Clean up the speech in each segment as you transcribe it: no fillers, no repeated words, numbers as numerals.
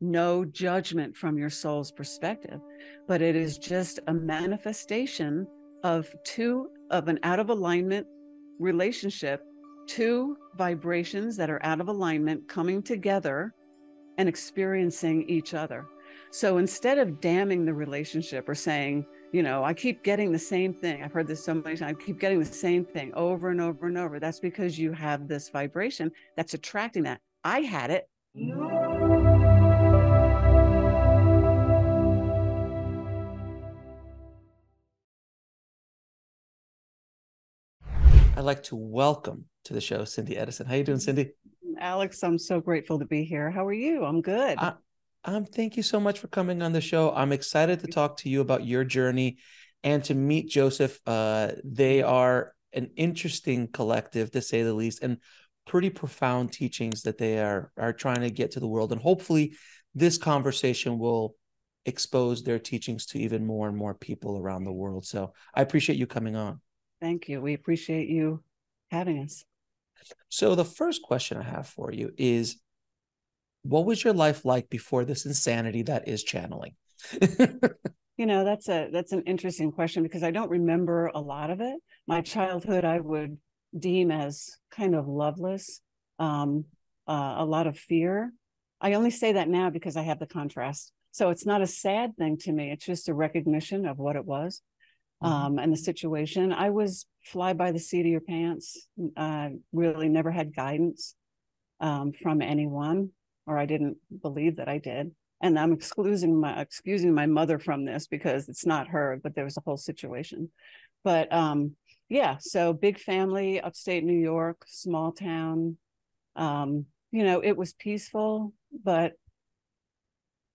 no judgment from your soul's perspective, but it is just a manifestation of an out of alignment relationship, two vibrations that are out of alignment coming together and experiencing each other. So instead of damning the relationship or saying, I keep getting the same thing. I've heard this so many times. I keep getting the same thing over and over and over. That's because you have this vibration that's attracting that. I had it. I'd like to welcome to the show Cindy Edison. How you doing, Cindy? Alex, I'm so grateful to be here. How are you? I'm good. Thank you so much for coming on the show. I'm excited to talk to you about your journey and to meet Josef. They are an interesting collective, to say the least, and pretty profound teachings that they are trying to get to the world. And hopefully this conversation will expose their teachings to even more and more people around the world. So I appreciate you coming on. Thank you. We appreciate you having us. So the first question I have for you is, what was your life like before this insanity that is channeling? That's an interesting question because I don't remember a lot of it. My childhood I would deem as kind of loveless, a lot of fear. I only say that now because I have the contrast. So it's not a sad thing to me. It's just a recognition of what it was. And the situation. I was fly by the seat of your pants. Really never had guidance from anyone, or I didn't believe that I did. And I'm excusing my mother from this because it's not her, but there was a whole situation. But yeah, so big family, upstate New York, small town. It was peaceful, but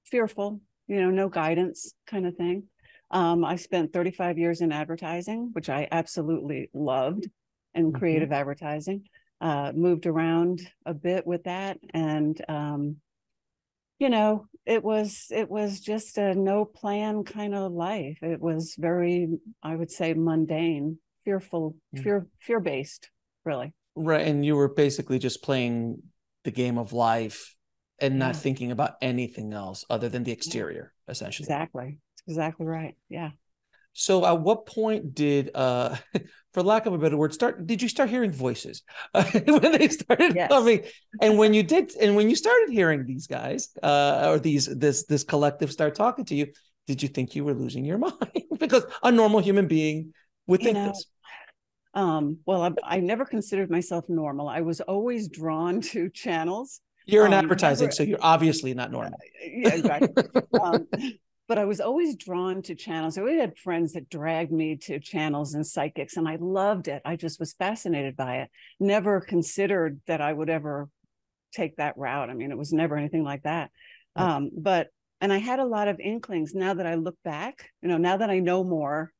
fearful, no guidance kind of thing. I spent 35 years in advertising, which I absolutely loved, and creative advertising. Moved around a bit with that. And, it was just a no plan kind of life. It was very, I would say, mundane, fear-based, really. Right. And you were basically just playing the game of life and not thinking about anything else other than the exterior, essentially. Exactly right. Yeah. So at what point did, for lack of a better word, did you start hearing voices when they started coming? And when you did, and when you started hearing these guys, or this collective start talking to you, did you think you were losing your mind? Because a normal human being would think this. Well, I never considered myself normal. I was always drawn to channels. You're in advertising, so you're obviously not normal. Yeah, right. But I was always drawn to channels. I always had friends that dragged me to channels and psychics, and I loved it. I just was fascinated by it. Never considered that I would ever take that route. I mean, it was never anything like that. And I had a lot of inklings. Now that I look back, now that I know more,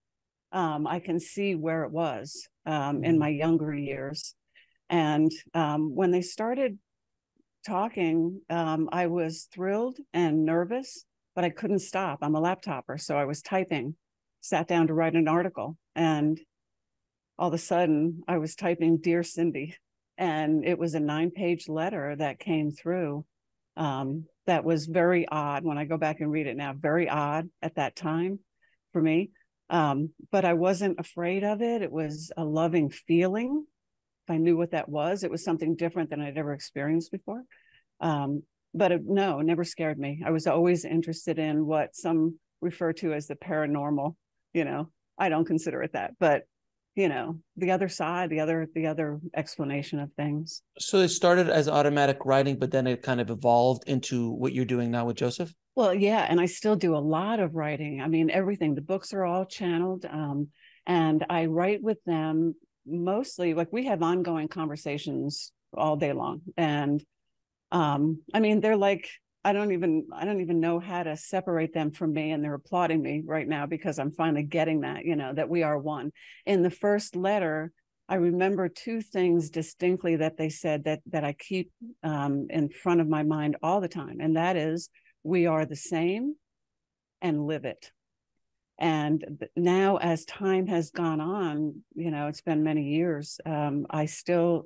I can see where it was in my younger years. And when they started talking, I was thrilled and nervous, but I couldn't stop. I'm a laptopper, so I was typing, sat down to write an article, and all of a sudden I was typing "Dear Cindy," and it was a 9-page letter that came through. That was very odd. When I go back and read it now, very odd at that time for me. But I wasn't afraid of it. It was a loving feeling. If I knew what that was, it was something different than I'd ever experienced before. But it never scared me. I was always interested in what some refer to as the paranormal. I don't consider it that, but the other side, the other explanation of things. So it started as automatic writing, but then it kind of evolved into what you're doing now with Josef? Well, yeah, and I still do a lot of writing. I mean, everything. The books are all channeled, and I write with them mostly. Like, we have ongoing conversations all day long, and I mean, they're like, I don't even know how to separate them from me, and they're applauding me right now because I'm finally getting that, that we are one. In the first letter, I remember two things distinctly that they said that I keep in front of my mind all the time, and that is, we are the same, and live it. And now, as time has gone on, it's been many years, I still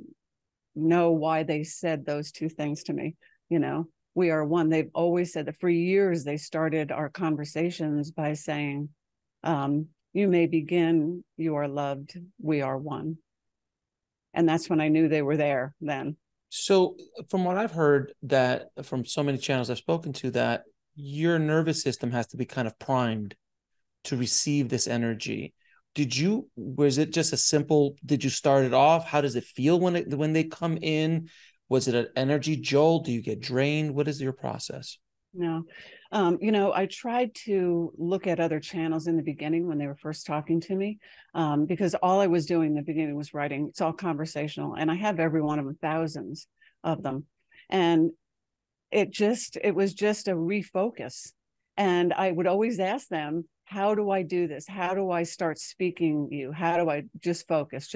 know why they said those two things to me, we are one. They've always said that for years. They started our conversations by saying, you may begin, you are loved, we are one. And that's when I knew they were there then. So from what I've heard, that from so many channels I've spoken to, that your nervous system has to be kind of primed to receive this energy. Was it just a simple, did you start it off? How does it feel when they come in? Was it an energy jolt? Do you get drained? What is your process? No. I tried to look at other channels in the beginning when they were first talking to me, because all I was doing in the beginning was writing. It's all conversational, and I have every one of them, thousands of them. And it was just a refocus. And I would always ask them, how do I do this? How do I start speaking you? How do I just focus?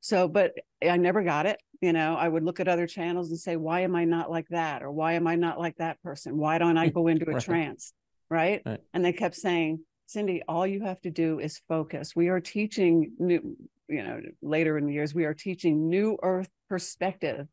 So, but I never got it. I would look at other channels and say, why am I not like that? Or why am I not like that person? Why don't I go into a trance? Right. And they kept saying, Cindy, all you have to do is focus. We are teaching later in the years, we are teaching new earth perspective.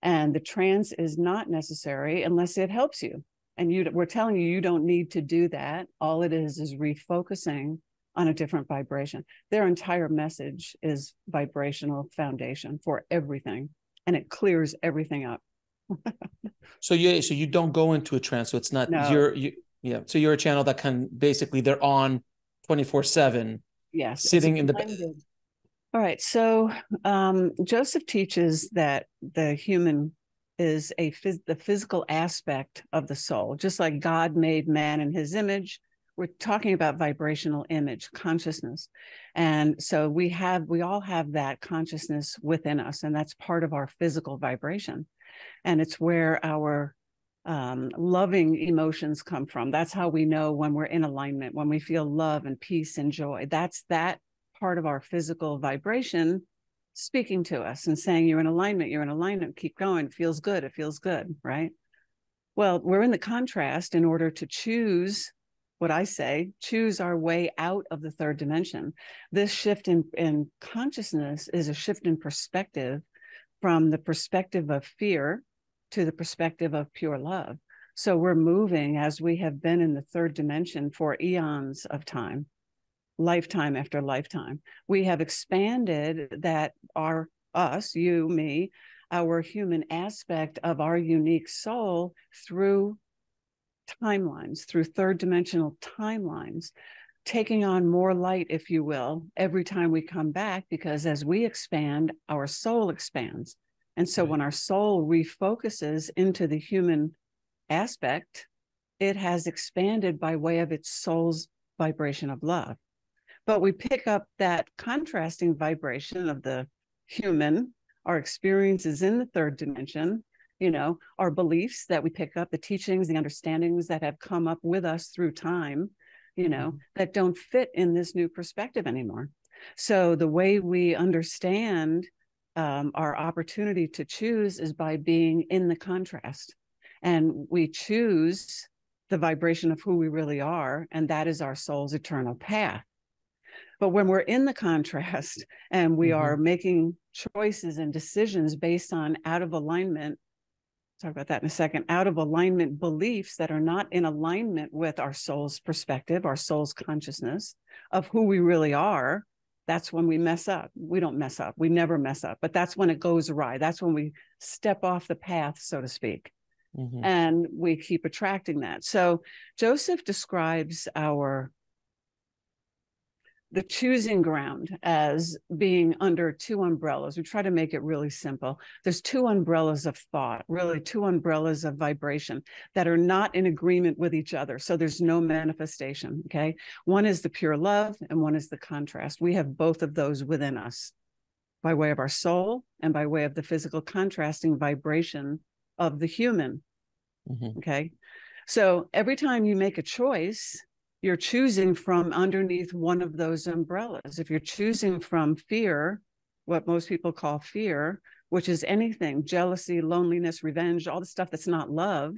And the trance is not necessary unless it helps you. And we're telling you, you don't need to do that. All it is refocusing on a different vibration. Their entire message is vibrational foundation for everything, and it clears everything up. So you don't go into a trance. So it's not No. So you're a channel that can basically, they're on 24/7. Yes. Sitting in the. All right. So Joseph teaches that the human is the physical aspect of the soul, just like God made man in his image. We're talking about vibrational image, consciousness. And so we all have that consciousness within us, and that's part of our physical vibration. And it's where our loving emotions come from. That's how we know when we're in alignment, when we feel love and peace and joy. That's that part of our physical vibration speaking to us and saying, you're in alignment, keep going, it feels good, right? Well, we're in the contrast in order to choose our way out of the third dimension. This shift in consciousness is a shift in perspective, from the perspective of fear to the perspective of pure love. So we're moving, as we have been in the third dimension for eons of time, lifetime after lifetime. We have expanded that you, me, our human aspect of our unique soul through timelines, through third dimensional timelines, taking on more light, if you will, every time we come back, because as we expand, our soul expands. And so when our soul refocuses into the human aspect, it has expanded by way of its soul's vibration of love. But we pick up that contrasting vibration of the human, our experiences in the third dimension, our beliefs that we pick up, the teachings, the understandings that have come up with us through time, that don't fit in this new perspective anymore. So the way we understand our opportunity to choose is by being in the contrast. And we choose the vibration of who we really are, and that is our soul's eternal path. But when we're in the contrast and we are making choices and decisions based on out of alignment, talk about that in a second, out of alignment beliefs that are not in alignment with our soul's perspective, our soul's consciousness of who we really are, that's when we mess up. We don't mess up. We never mess up. But that's when it goes awry. That's when we step off the path, so to speak. And we keep attracting that. So Joseph describes the choosing ground as being under two umbrellas. We try to make it really simple. There's two umbrellas of thought, really two umbrellas of vibration that are not in agreement with each other. So there's no manifestation, okay? One is the pure love and one is the contrast. We have both of those within us by way of our soul and by way of the physical contrasting vibration of the human, okay? So every time you make a choice, you're choosing from underneath one of those umbrellas. If you're choosing from fear, what most people call fear, which is anything, jealousy, loneliness, revenge, all the stuff that's not love,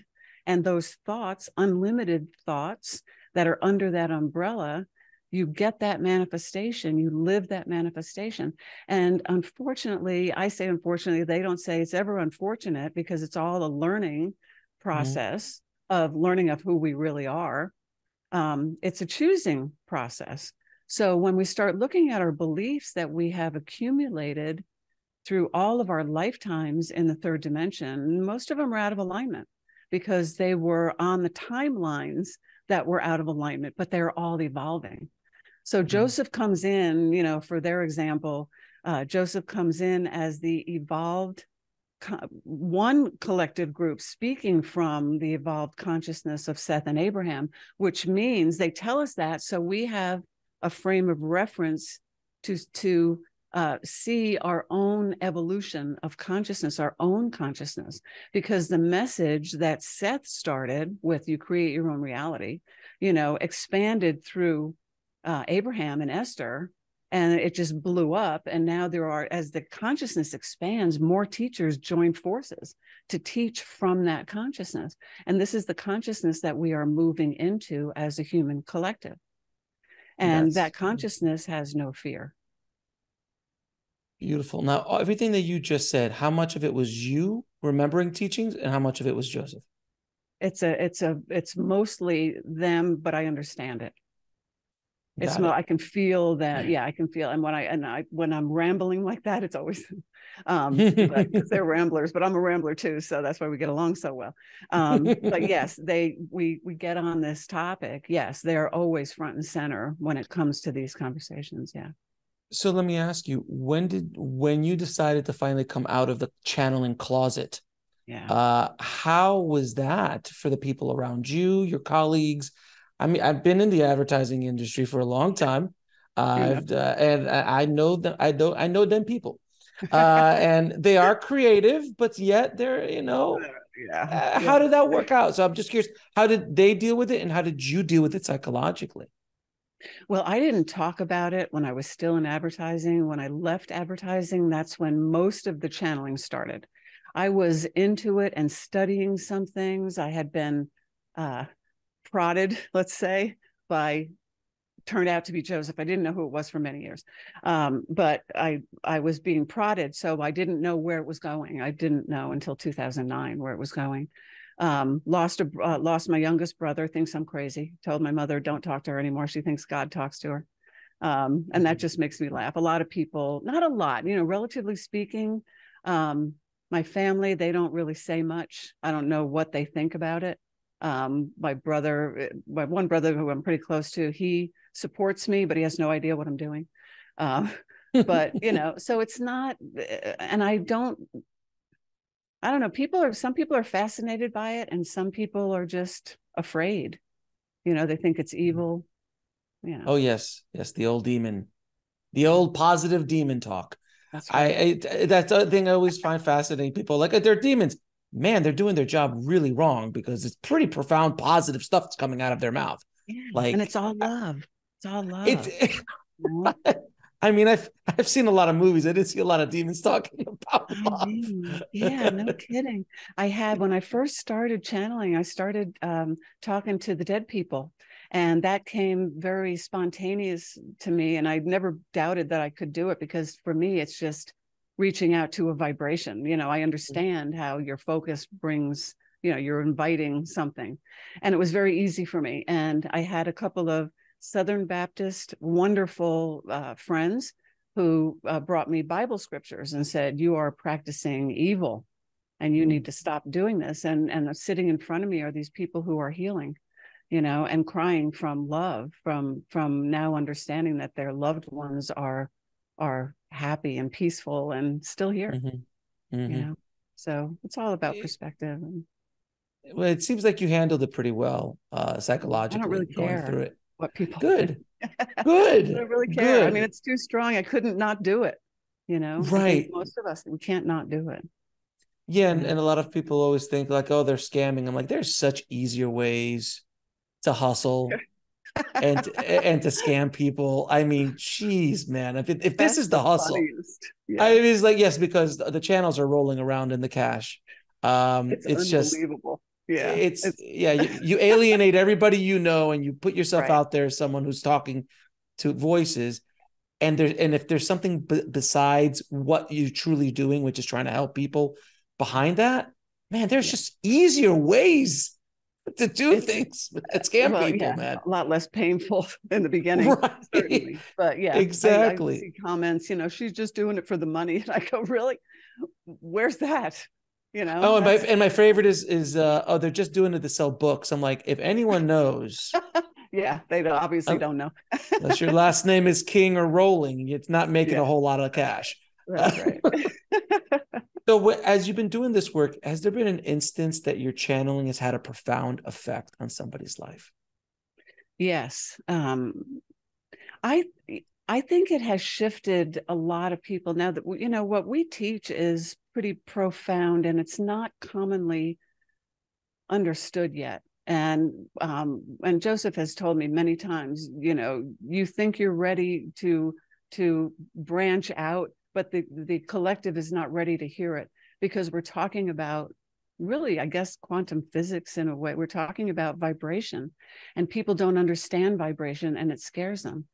and those thoughts, unlimited thoughts that are under that umbrella, you get that manifestation, you live that manifestation. And unfortunately, I say unfortunately, they don't say it's ever unfortunate, because it's all a learning process of learning of who we really are. It's a choosing process. So when we start looking at our beliefs that we have accumulated through all of our lifetimes in the third dimension, most of them are out of alignment because they were on the timelines that were out of alignment, but they're all evolving. So Joseph comes in, for their example, Joseph comes in as the evolved one collective group speaking from the evolved consciousness of Seth and Abraham, which means they tell us that so we have a frame of reference to see our own evolution of consciousness, our own consciousness, because the message that Seth started with, you create your own reality, expanded through Abraham and Esther, and it just blew up. And now there are, as the consciousness expands, more teachers join forces to teach from that consciousness. And this is the consciousness that we are moving into as a human collective. And that consciousness has no fear. Beautiful. Now, everything that you just said, how much of it was you remembering teachings and how much of it was Joseph? It's mostly them, but I understand it. I can feel that. Yeah, I can feel. And when I'm rambling like that, it's always, because they're ramblers, but I'm a rambler too. So that's why we get along so well. But yes, we get on this topic. Yes, they're always front and center when it comes to these conversations. Yeah. So let me ask you, when you decided to finally come out of the channeling closet, how was that for the people around you, your colleagues? I mean, I've been in the advertising industry for a long time. And I know that I know them people, and they are creative, but yet they're, how did that work out? So I'm just curious, how did they deal with it, and how did you deal with it psychologically? Well, I didn't talk about it when I was still in advertising. When I left advertising, that's when most of the channeling started. I was into it and studying some things. I had been prodded, let's say, turned out to be Joseph. I didn't know who it was for many years, but I was being prodded, so I didn't know where it was going. I didn't know until 2009 where it was going. Lost my youngest brother, thinks I'm crazy, told my mother don't talk to her anymore, she thinks God talks to her. And that just makes me laugh. A lot of people, not a lot, relatively speaking, my family, they don't really say much. I don't know what they think about it. My one brother who I'm pretty close to, he supports me, but he has no idea what I'm doing. But so it's not, and I don't know, some people are fascinated by it, and some people are just afraid. They think it's evil. Oh yes, the old demon, the old positive demon talk. That's right. That's the thing I always find fascinating. People like, they're demons. Man, they're doing their job really wrong, because it's pretty profound positive stuff that's coming out of their mouth. Yeah, and it's all love. It's all love. I mean, I've seen a lot of movies. I didn't see a lot of demons talking about love. Yeah, no kidding. When I first started channeling, I started talking to the dead people, and that came very spontaneous to me. And I never doubted that I could do it, because for me, it's just reaching out to a vibration. I understand how your focus brings, you're inviting something. And it was very easy for me. And I had a couple of Southern Baptist, wonderful friends who brought me Bible scriptures and said, you are practicing evil and you need to stop doing this. And sitting in front of me are these people who are healing, and crying from love, from now understanding that their loved ones are happy and peaceful and still here. So it's all about perspective. Well, it seems like you handled it pretty well psychologically. I don't really going care through it. What people good. I don't really care. Good. I mean, it's too strong. I couldn't not do it. Right. I think most of us, we can't not do it. Yeah, and a lot of people always think like, oh, they're scamming. I'm like, there's such easier ways to hustle and to scam people. I mean, geez, man, if this is the hustle, I mean, it's like, yes, because the channels are rolling around in the cash. It's unbelievable. You alienate everybody and you put yourself out there as someone who's talking to voices, and if there's something besides what you're truly doing, which is trying to help people behind that, man, there's just easier ways to do things that scam people, man. A lot less painful in the beginning, right. certainly. But yeah, exactly. I see comments, she's just doing it for the money. And I go, really? Where's that? Oh, and my favorite is oh, they're just doing it to sell books. I'm like, if anyone knows. Yeah, they obviously don't know. Unless your last name is King or Rowling, it's not making a whole lot of cash. That's right. So as you've been doing this work, has there been an instance that your channeling has had a profound effect on somebody's life? Yes. I think it has shifted a lot of people now that, what we teach is pretty profound and it's not commonly understood yet. And Joseph has told me many times, you think you're ready to branch out, but the collective is not ready to hear it, because we're talking about, really, I guess, quantum physics in a way. We're talking about vibration, and people don't understand vibration and it scares them.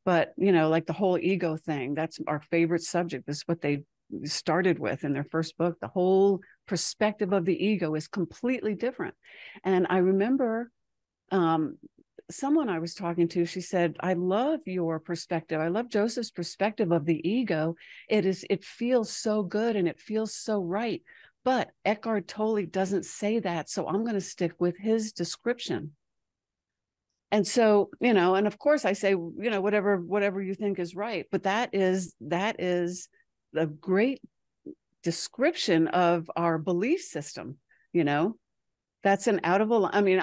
But, like the whole ego thing, that's our favorite subject. This is what they started with in their first book. The whole perspective of the ego is completely different. And I remember someone I was talking to, she said, I love your perspective. I love Joseph's perspective of the ego. It feels so good and it feels so right. But Eckhart Tolle doesn't say that. So I'm going to stick with his description. And so, and of course I say, whatever you think is right. But that is a great description of our belief system. That's an out of a, I mean,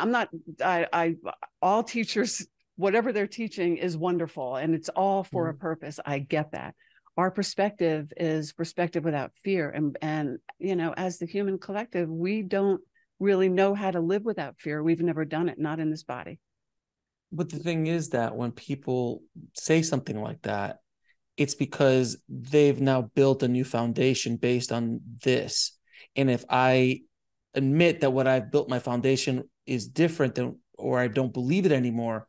all teachers, whatever they're teaching is wonderful and it's all for a purpose. I get that. Our perspective is perspective without fear. And, as the human collective, we don't really know how to live without fear. We've never done it, not in this body. But the thing is that when people say something like that, it's because they've now built a new foundation based on this. And if I admit that what I've built my foundation is different than, or I don't believe it anymore,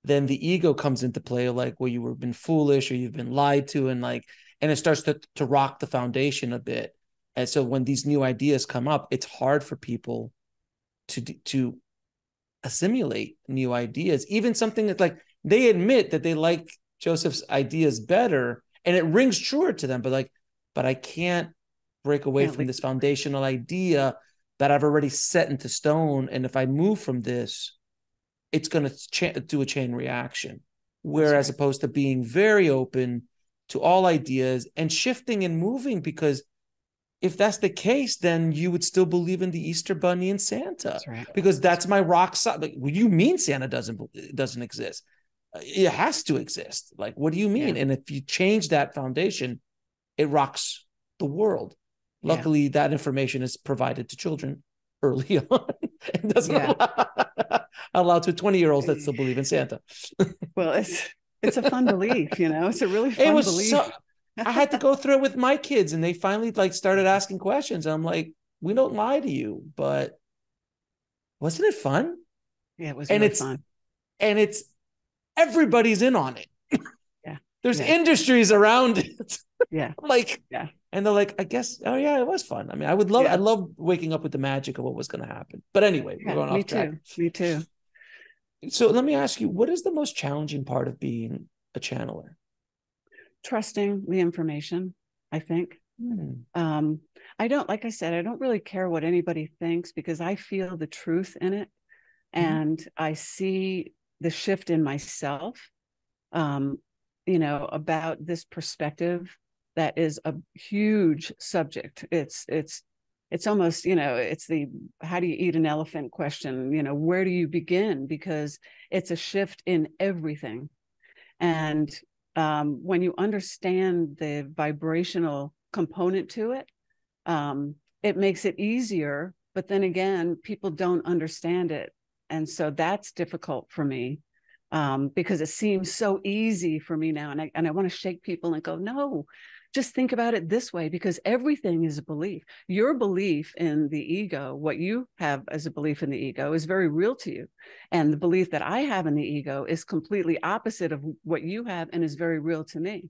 then the ego comes into play, like, well, you've been foolish or you've been lied to, and it starts to rock the foundation a bit. And so when these new ideas come up, it's hard for people to assimilate new ideas, even something that's like, they admit that they like Joseph's ideas better and it rings truer to them, but I can't break away from this foundational idea that I've already set into stone. And if I move from this, it's going to do a chain reaction. Whereas opposed to being very open to all ideas and shifting and moving, because if that's the case, then you would still believe in the Easter Bunny and Santa, because that's my rock solid. Like, what do you mean Santa doesn't exist? It has to exist. Like, what do you mean? And if you change that foundation, it rocks the world. Luckily, that information is provided to children early on. It doesn't allow to 20-year-olds that still believe in Santa. Well, it's a fun belief, It's a really fun belief. I had to go through it with my kids, and they finally started asking questions. I'm like, we don't lie to you, but wasn't it fun? Yeah, it was really fun. And it's everybody's in on it. Yeah. There's industries around it. Yeah. And they're like, I guess, oh yeah, it was fun. I mean, I love waking up with the magic of what was going to happen. But anyway, we're going off track. Me too. So let me ask you, what is the most challenging part of being a channeler? Trusting the information, I think. I don't, like I said, I don't really care what anybody thinks, because I feel the truth in it. And I see the shift in myself, about this perspective that is a huge subject. It's almost, it's the, how do you eat an elephant question? Where do you begin? Because it's a shift in everything. And when you understand the vibrational component to it, it makes it easier. But then again, people don't understand it. And so that's difficult for me, because it seems so easy for me now. And I want to shake people and go, no, just think about it this way, because everything is a belief. Your belief in the ego, what you have as a belief in the ego, is very real to you. And the belief that I have in the ego is completely opposite of what you have and is very real to me.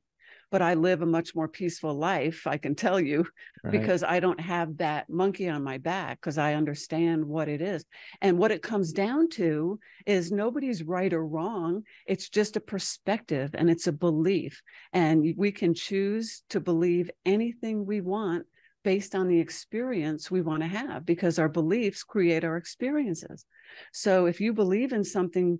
But I live a much more peaceful life, I can tell you, Right. because I don't have that monkey on my back, because I understand what it is. And what it comes down to is nobody's right or wrong. It's just a perspective and it's a belief. And we can choose to believe anything we want based on the experience we want to have, because our beliefs create our experiences. So if you believe in something,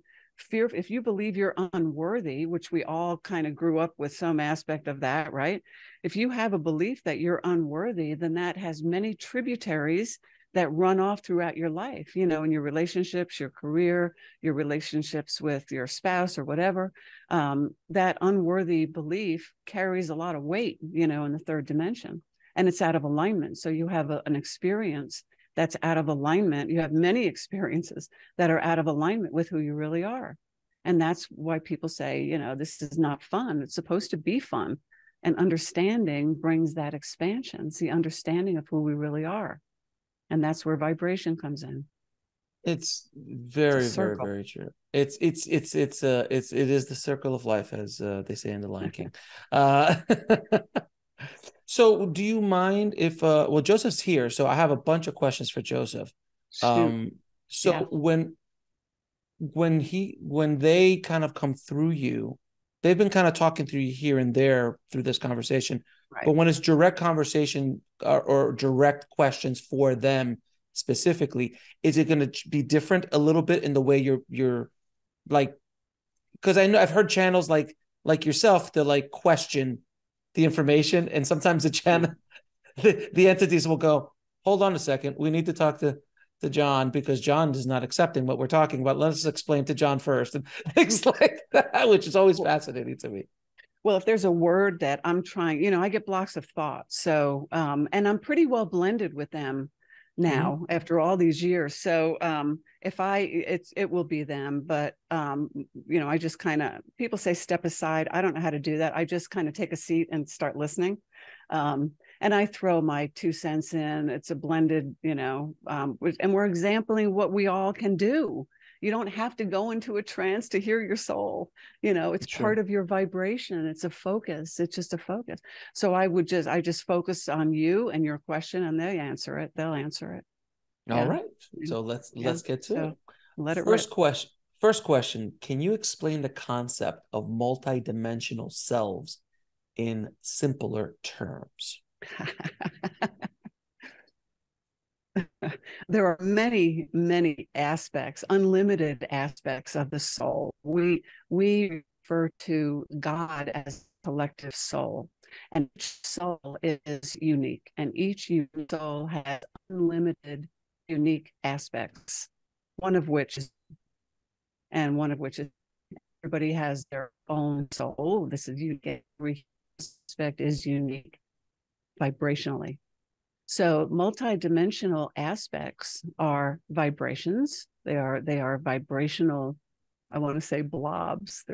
if you believe you're unworthy, which we all kind of grew up with some aspect of that, right? If you have a belief that you're unworthy, then that has many tributaries that run off throughout your life, in your relationships, your career, your relationships with your spouse or whatever. That unworthy belief carries a lot of weight, in the third dimension, and it's out of alignment. So you have an experience that's out of alignment. You have many experiences that are out of alignment with who you really are. And that's why people say, this is not fun. It's supposed to be fun. And understanding brings that expansion. It's the understanding of who we really are. And that's where vibration comes in. It's very, very, very true. It is the circle of life, as they say in The Lion King. So do you mind if well, Joseph's here, so I have a bunch of questions for Joseph. Shoot. So Yeah. when they kind of come through you, they've been kind of talking through you here and there through this conversation. Right. But when it's direct conversation or direct questions for them specifically, is it going to be different a little bit in the way you're like, because I know I've heard channels like yourself to like question the information, and sometimes the channel the entities will go, hold on a second, we need to talk to John, because John is not accepting what we're talking about. Let's explain to John first, and things like that, which is always fascinating to me. Well, if there's a word that I'm trying, I get blocks of thought. So, and I'm pretty well blended with them now after all these years. So, it will be them, but, I just kind of, people say step aside. I don't know how to do that. I just kind of take a seat and start listening. And I throw my 2 cents in. It's a blended, and we're exampling what we all can do. You don't have to go into a trance to hear your soul. It's part of your vibration. It's a focus. It's just a focus. So I just focus on you and your question, and they'll answer it. All right. So let's get to it. Let it First rip. First question. Can you explain the concept of multidimensional selves in simpler terms? There are many, many aspects, unlimited aspects of the soul. We refer to God as collective soul, and each soul is unique, and each soul has unlimited, unique aspects. One of which is everybody has their own soul. This is unique. Every aspect is unique vibrationally. So multidimensional aspects are vibrations. They are vibrational, I want to say blobs.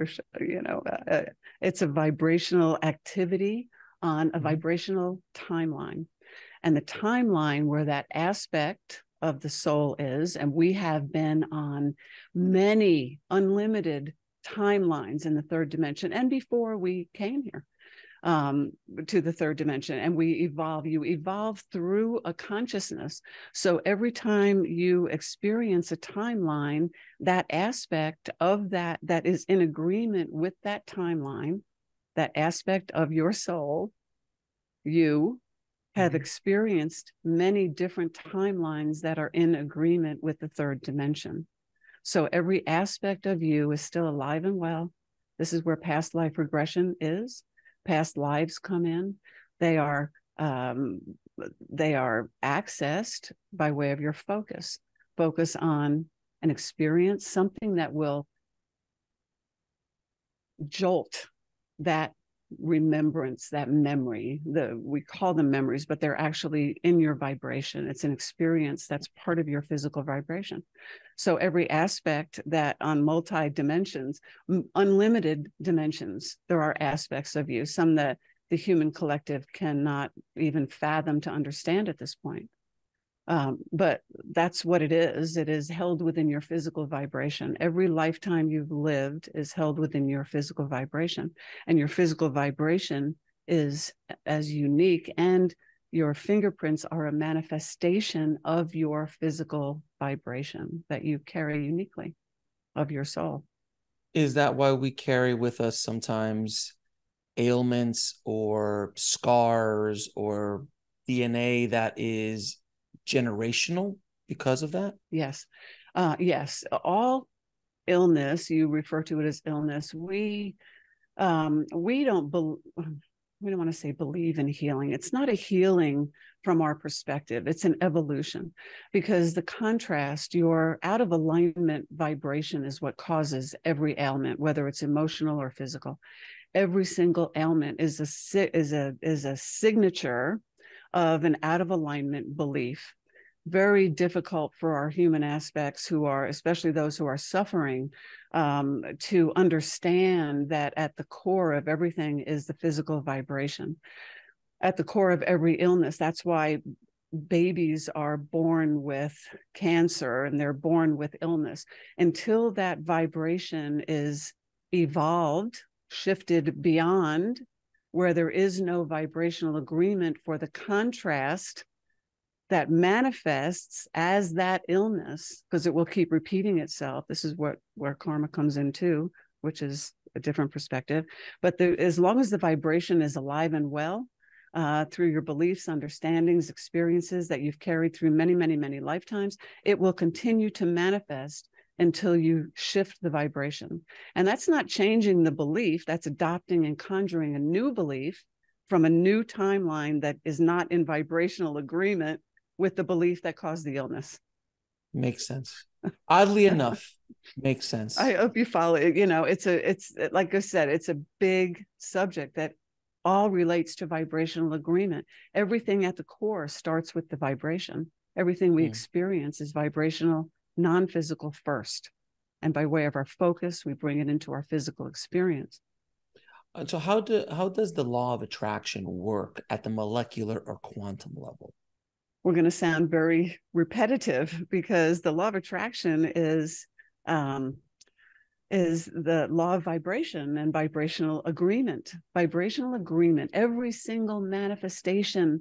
It's a vibrational activity on a vibrational timeline. And the timeline where that aspect of the soul is, and we have been on many unlimited timelines in the third dimension and before we came here, to the third dimension, and you evolve through a consciousness. So every time you experience a timeline, that aspect of that is in agreement with that timeline, that aspect of your soul, you have experienced many different timelines that are in agreement with the third dimension. So every aspect of you is still alive and well. This is where past life regression is. Past lives come in. They are accessed by way of your focus. Focus on an experience, something that will jolt that remembrance, that memory. We call them memories, but they're actually in your vibration. It's an experience that's part of your physical vibration. So every aspect that on multi dimensions, unlimited dimensions, there are aspects of you, some that the human collective cannot even fathom to understand at this point. But that's what it is. It is held within your physical vibration. Every lifetime you've lived is held within your physical vibration. And your physical vibration is as unique, and your fingerprints are a manifestation of your physical vibration that you carry uniquely of your soul. Is that why we carry with us sometimes ailments or scars or DNA that is generational because of that? Yes. Yes. All illness, you refer to it as illness. We don't we don't want to say believe in healing. It's not a healing from our perspective. It's an evolution, because the contrast, your out of alignment vibration, is what causes every ailment, whether it's emotional or physical. Every single ailment is a signature of an out of alignment belief. Very difficult for our human aspects, who are, especially those who are suffering, to understand that at the core of everything is the physical vibration. At the core of every illness. That's why babies are born with cancer and they're born with illness. Until that vibration is evolved, shifted beyond, where there is no vibrational agreement for the contrast that manifests as that illness, because it will keep repeating itself. This is where karma comes in too, which is a different perspective. But as long as the vibration is alive and well, through your beliefs, understandings, experiences that you've carried through many, many, many lifetimes, it will continue to manifest until you shift the vibration. And that's not changing the belief, that's adopting and conjuring a new belief from a new timeline that is not in vibrational agreement with the belief that caused the illness. Makes sense. Oddly enough, makes sense. I hope you follow it. It's like I said, it's a big subject that all relates to vibrational agreement. Everything at the core starts with the vibration. Everything we experience is vibrational, non-physical first. And by way of our focus, we bring it into our physical experience. So how does the law of attraction work at the molecular or quantum level? We're going to sound very repetitive, because the law of attraction is the law of vibration and vibrational agreement. Vibrational agreement, every single manifestation,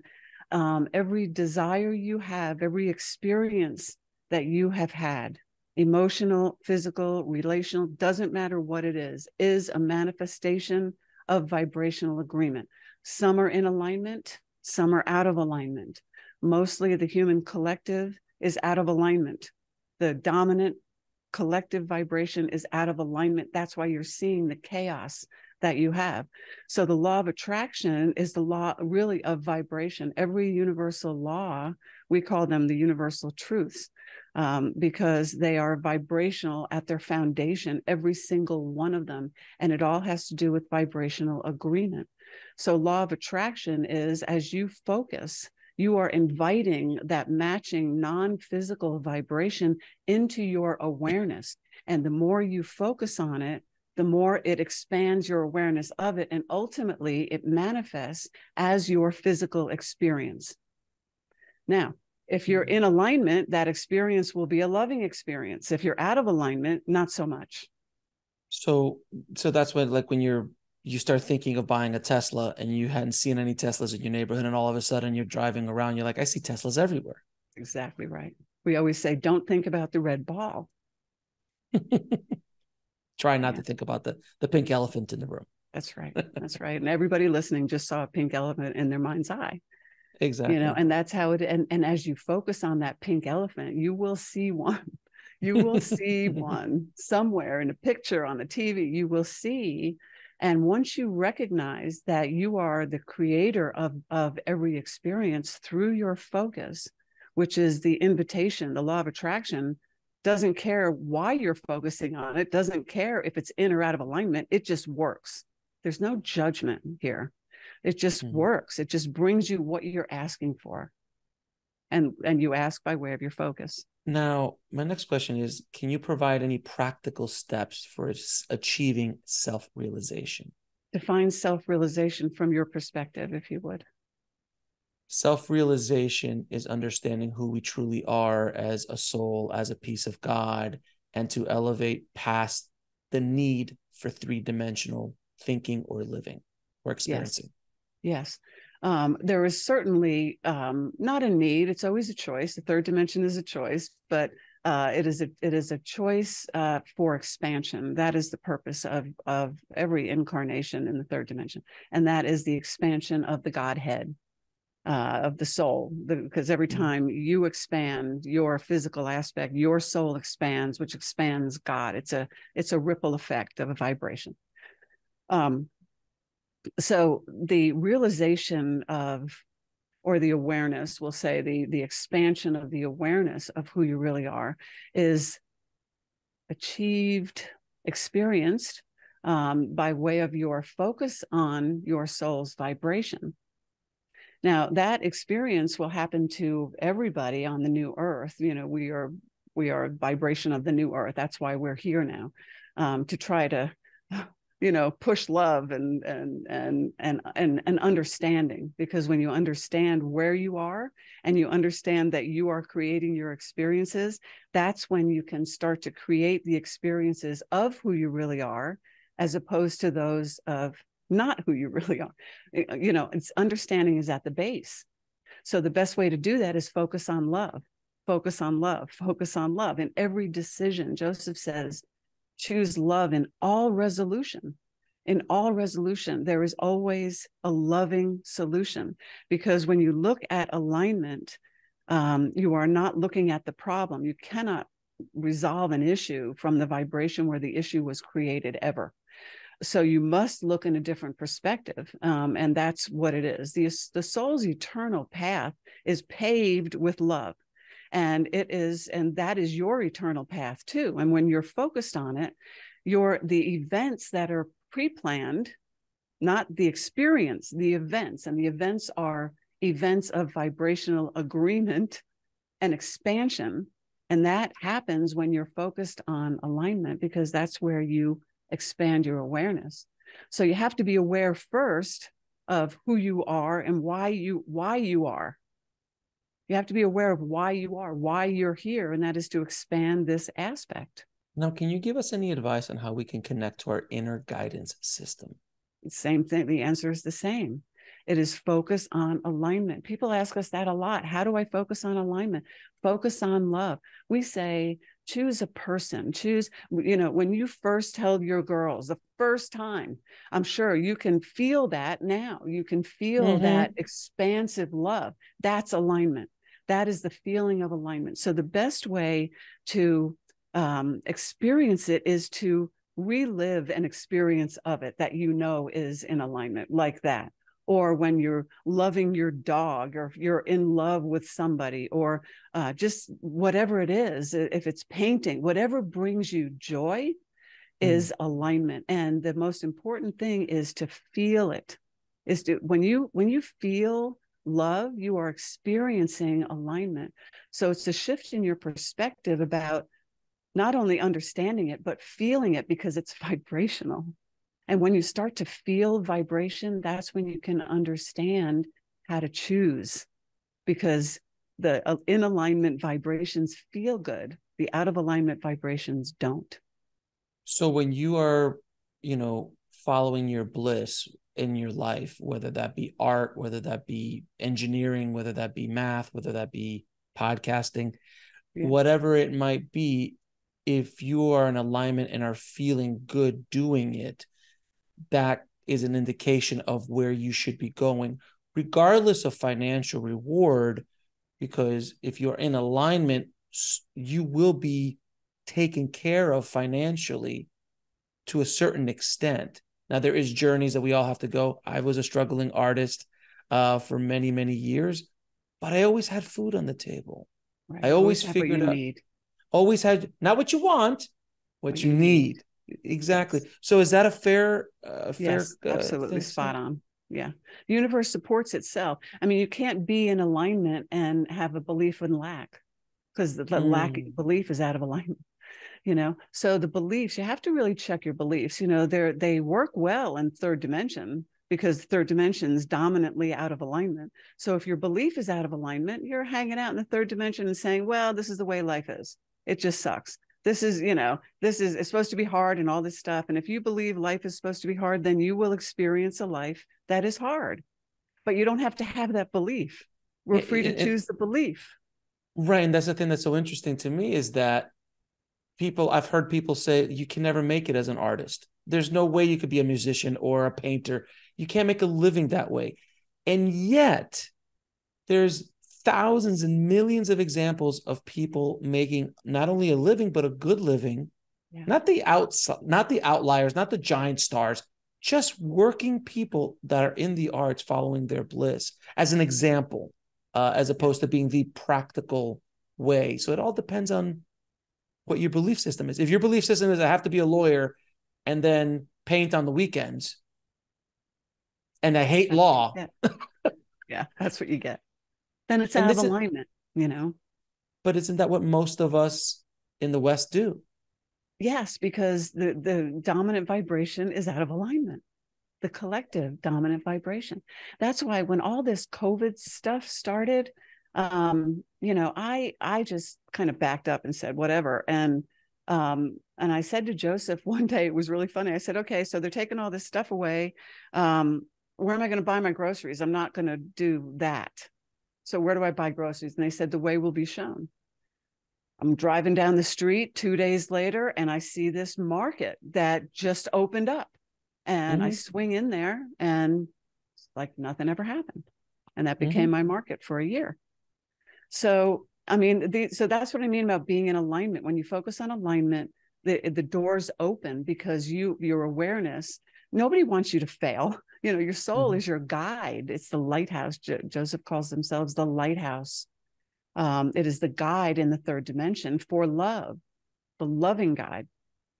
every desire you have, every experience that you have had, emotional, physical, relational, doesn't matter what it is a manifestation of vibrational agreement. Some are in alignment, some are out of alignment. Mostly the human collective is out of alignment. The dominant collective vibration is out of alignment. That's why you're seeing the chaos that you have. So the law of attraction is the law really of vibration. Every universal law, we call them the universal truths, because they are vibrational at their foundation, every single one of them. And it all has to do with vibrational agreement. So law of attraction is, as you focus, you are inviting that matching non-physical vibration into your awareness. And the more you focus on it, the more it expands your awareness of it. And ultimately, it manifests as your physical experience. Now, if you're in alignment, that experience will be a loving experience. If you're out of alignment, not so much. So that's when, like, when you start thinking of buying a Tesla and you hadn't seen any Teslas in your neighborhood, and all of a sudden you're driving around, you're like, I see Teslas everywhere. Exactly right. We always say, don't think about the red ball. Try not to think about the pink elephant in the room. That's right. That's right. And everybody listening just saw a pink elephant in their mind's eye. Exactly. And that's how it, and as you focus on that pink elephant, you will see one. You will see one somewhere in a picture, on a TV, you will see. And once you recognize that you are the creator of every experience through your focus, which is the invitation, the law of attraction doesn't care why you're focusing on it, doesn't care if it's in or out of alignment, it just works. There's no judgment here. It just works. It just brings you what you're asking for. And you ask by way of your focus. Now, my next question is, can you provide any practical steps for achieving self-realization? Define self-realization from your perspective, if you would. Self-realization is understanding who we truly are as a soul, as a piece of God, and to elevate past the need for three-dimensional thinking or living or experiencing. Yes. There is certainly not a need. It's always a choice. The third dimension is a choice, but it is a choice for expansion. That is the purpose of every incarnation in the third dimension, and that is the expansion of the Godhead, of the soul. Because every time you expand your physical aspect, your soul expands, which expands God. It's a ripple effect of a vibration. So the realization of, or the awareness, we'll say the expansion of the awareness of who you really are, is achieved, experienced by way of your focus on your soul's vibration. Now, that experience will happen to everybody on the new earth. You know, we are a vibration of the new earth. That's why we're here now, to try to, you know, push love and understanding. Because when you understand where you are and you understand that you are creating your experiences, that's when you can start to create the experiences of who you really are, as opposed to those of not who you really are. You know, it's understanding is at the base. So the best way to do that is focus on love, focus on love, focus on love. In every decision, Joseph says, choose love in all resolution. In all resolution, there is always a loving solution. Because when you look at alignment, you are not looking at the problem. You cannot resolve an issue from the vibration where the issue was created ever. So you must look in a different perspective. And that's what it is. The soul's eternal path is paved with love. And that is your eternal path too. And when you're focused on it, the events that are pre-planned, not the experience, the events, and the events are events of vibrational agreement and expansion. And that happens when you're focused on alignment, because that's where you expand your awareness. So you have to be aware first of who you are and why you are. You have to be aware of why you are, why you're here, and that is to expand this aspect. Now, can you give us any advice on how we can connect to our inner guidance system? Same thing. The answer is the same. It is focus on alignment. People ask us that a lot. How do I focus on alignment? Focus on love. We say, choose a person, you know, when you first held your girls the first time, I'm sure you can feel that now. You can feel that expansive love. That's alignment. That is the feeling of alignment. So the best way to experience it is to relive an experience of it that you know is in alignment, like that. Or when you're loving your dog, or if you're in love with somebody, or just whatever it is, if it's painting, whatever brings you joy is alignment. And the most important thing is to feel it. When you feel love, you are experiencing alignment. So it's a shift in your perspective about not only understanding it, but feeling it, because it's vibrational. And when you start to feel vibration, that's when you can understand how to choose, because the in alignment vibrations feel good. The out of alignment vibrations don't. So when you are, you know, following your bliss in your life, whether that be art, whether that be engineering, whether that be math, whether that be podcasting, whatever it might be, if you are in alignment and are feeling good doing it, that is an indication of where you should be going, regardless of financial reward. Because if you're in alignment, you will be taken care of financially to a certain extent. Now, there is journeys that we all have to go. I was a struggling artist for many, many years, but I always had food on the table. Right. I always figured out, always had not what you want, what you need. Exactly. Yes. So is that a fair, yes, absolutely spot on. Yeah. The universe supports itself. I mean, you can't be in alignment and have a belief in lack, because the lack belief is out of alignment. So the beliefs, you have to really check your beliefs. They work well in third dimension, because third dimension is dominantly out of alignment. So if your belief is out of alignment, you're hanging out in the third dimension and saying, well, this is the way life is. It just sucks. It's supposed to be hard and all this stuff. And if you believe life is supposed to be hard, then you will experience a life that is hard. But you don't have to have that belief. We're free to choose the belief. Right. And that's the thing that's so interesting to me, is that I've heard people say you can never make it as an artist. There's no way you could be a musician or a painter. You can't make a living that way. And yet there's thousands and millions of examples of people making not only a living, but a good living. Yeah. Not the outliers, not the giant stars, just working people that are in the arts following their bliss, as an example, as opposed to being the practical way. So it all depends on what your belief system is. If your belief system is I have to be a lawyer and then paint on the weekends, and I hate law. Yeah, that's what you get. Then it's out of alignment, But isn't that what most of us in the West do? Yes, because the dominant vibration is out of alignment. The collective dominant vibration. That's why when all this COVID stuff started, I just kind of backed up and said, whatever. And I said to Joseph one day, it was really funny. I said, okay, so they're taking all this stuff away. Where am I going to buy my groceries? I'm not going to do that. So where do I buy groceries? And they said, the way will be shown. I'm driving down the street 2 days later, and I see this market that just opened up, and I swing in there, and it's like nothing ever happened. And that became my market for a year. So, so that's what I mean about being in alignment. When you focus on alignment, the doors open, because your awareness, nobody wants you to fail. Your soul is your guide. It's the lighthouse. Joseph calls themselves the lighthouse. It is the guide in the third dimension for love, the loving guide.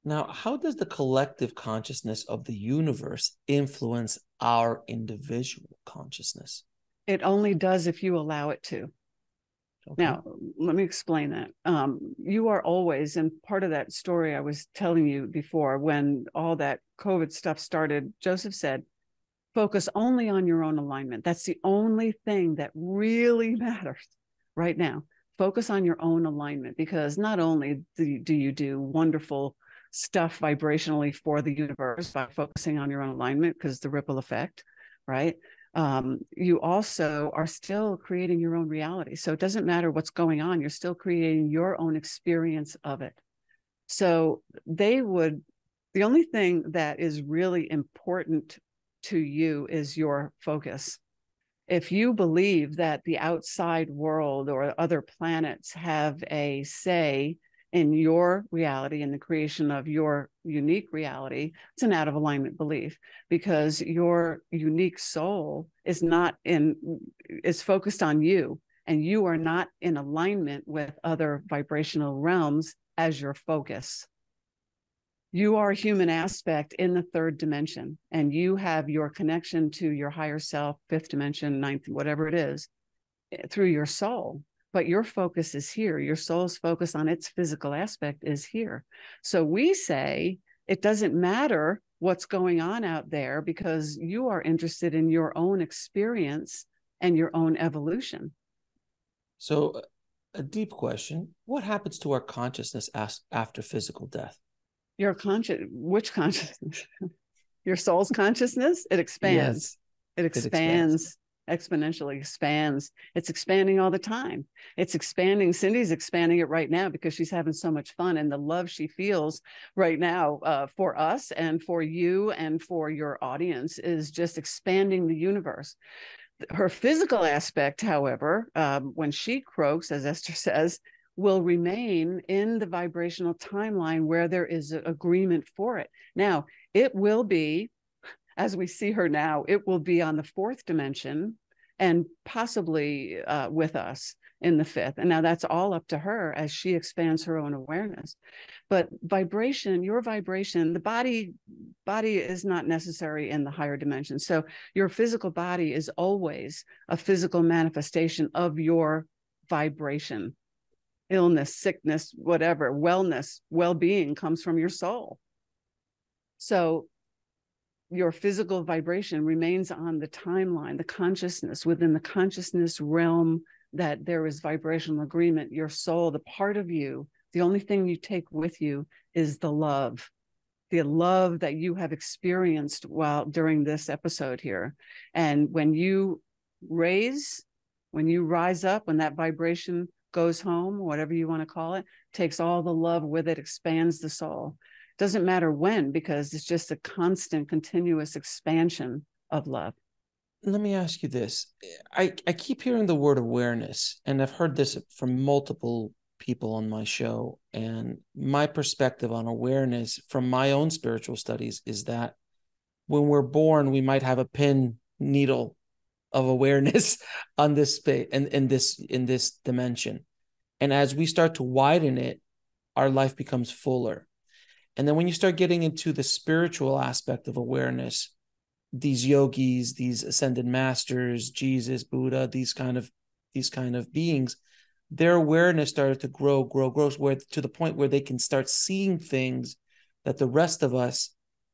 Now, how does the collective consciousness of the universe influence our individual consciousness? It only does if you allow it to. Okay. Now, let me explain that. You are always, and part of that story I was telling you before, when all that COVID stuff started, Joseph said, focus only on your own alignment. That's the only thing that really matters right now. Focus on your own alignment, because not only do you do wonderful stuff vibrationally for the universe by focusing on your own alignment, because the ripple effect, right? You also are still creating your own reality. So it doesn't matter what's going on. You're still creating your own experience of it. So the only thing that is really important to you is your focus. If you believe that the outside world or other planets have a say in your reality and the creation of your unique reality, it's an out of alignment belief, because your unique soul is focused on you, and you are not in alignment with other vibrational realms as your focus. You are a human aspect in the third dimension, and you have your connection to your higher self, fifth dimension, ninth, whatever it is, through your soul. But your focus is here. Your soul's focus on its physical aspect is here. So we say it doesn't matter what's going on out there, because you are interested in your own experience and your own evolution. So a deep question: what happens to our consciousness after physical death? Your which consciousness? Your soul's consciousness? It expands. Yes, it expands. Exponentially expands. It's expanding all the time. It's expanding. Cindy's expanding it right now because she's having so much fun, and the love she feels right now for us and for you and for your audience is just expanding the universe. Her physical aspect, however, when she croaks, as Esther says, will remain in the vibrational timeline where there is an agreement for it. Now, it will be, as we see her now, it will be on the fourth dimension and possibly with us in the fifth. And now that's all up to her as she expands her own awareness. But vibration, your vibration, the body is not necessary in the higher dimensions. So your physical body is always a physical manifestation of your vibration. illness, sickness, whatever, wellness, well-being comes from your soul. So your physical vibration remains on the timeline, the consciousness, within the consciousness realm, that there is vibrational agreement. Your soul, the part of you, the only thing you take with you is the love that you have experienced while during this episode here. And when you rise up, when that vibration goes home, whatever you want to call it, takes all the love with it, expands the soul. Doesn't matter when, because it's just a constant, continuous expansion of love. Let me ask you this. I keep hearing the word awareness, and I've heard this from multiple people on my show. And my perspective on awareness from my own spiritual studies is that when we're born, we might have a pin needle of awareness on this space and in this dimension. And as we start to widen it, our life becomes fuller. And then when you start getting into the spiritual aspect of awareness, these yogis, these ascended masters, Jesus, Buddha, these kind of beings, their awareness started to grow, where to the point where they can start seeing things that the rest of us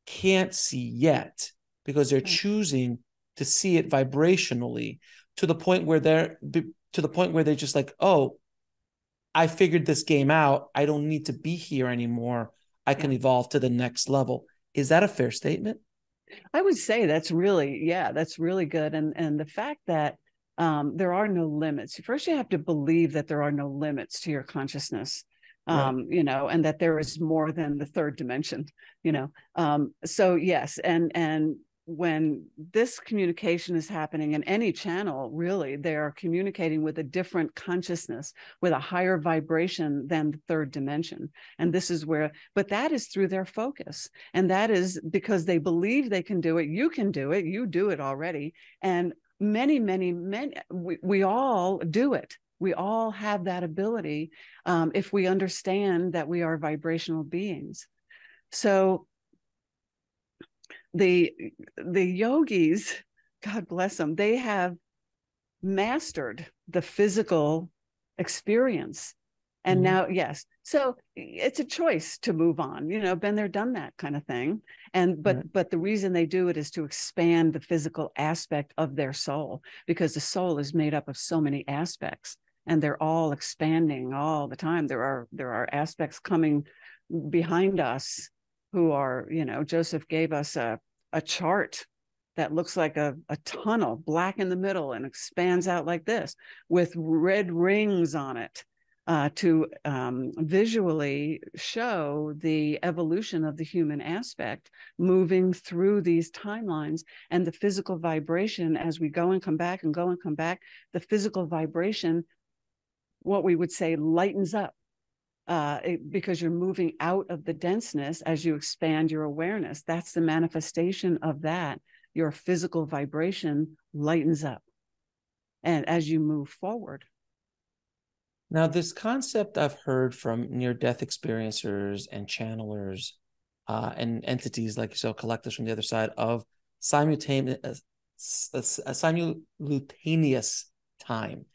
can't see yet, because they're choosing to see it vibrationally to the point where they're just like, oh, I figured this game out. I don't need to be here anymore. I can evolve to the next level. Is that a fair statement? I would say that's really good. And the fact that there are no limits. First, you have to believe that there are no limits to your consciousness, and that there is more than the third dimension, So yes, and when this communication is happening in any channel, really, they are communicating with a different consciousness, with a higher vibration than the third dimension. And this is where, but that is through their focus. And that is because they believe they can do it. You can do it. You do it already. And many, we all do it. We all have that ability if we understand that we are vibrational beings. So the yogis, God bless them, they have mastered the physical experience. And now, yes, so it's a choice to move on, been there, done that kind of thing. And but the reason they do it is to expand the physical aspect of their soul, because the soul is made up of so many aspects, and they're all expanding all the time. There are aspects coming behind us who are, Josef gave us a chart that looks like a tunnel, black in the middle, and expands out like this with red rings on it to visually show the evolution of the human aspect moving through these timelines, and the physical vibration as we go and come back and go and come back. The physical vibration, what we would say, lightens up. Because you're moving out of the denseness as you expand your awareness. That's the manifestation of that. Your physical vibration lightens up, and as you move forward. Now, this concept I've heard from near-death experiencers and channelers and entities like yourself, collectives from the other side, of simultaneous time.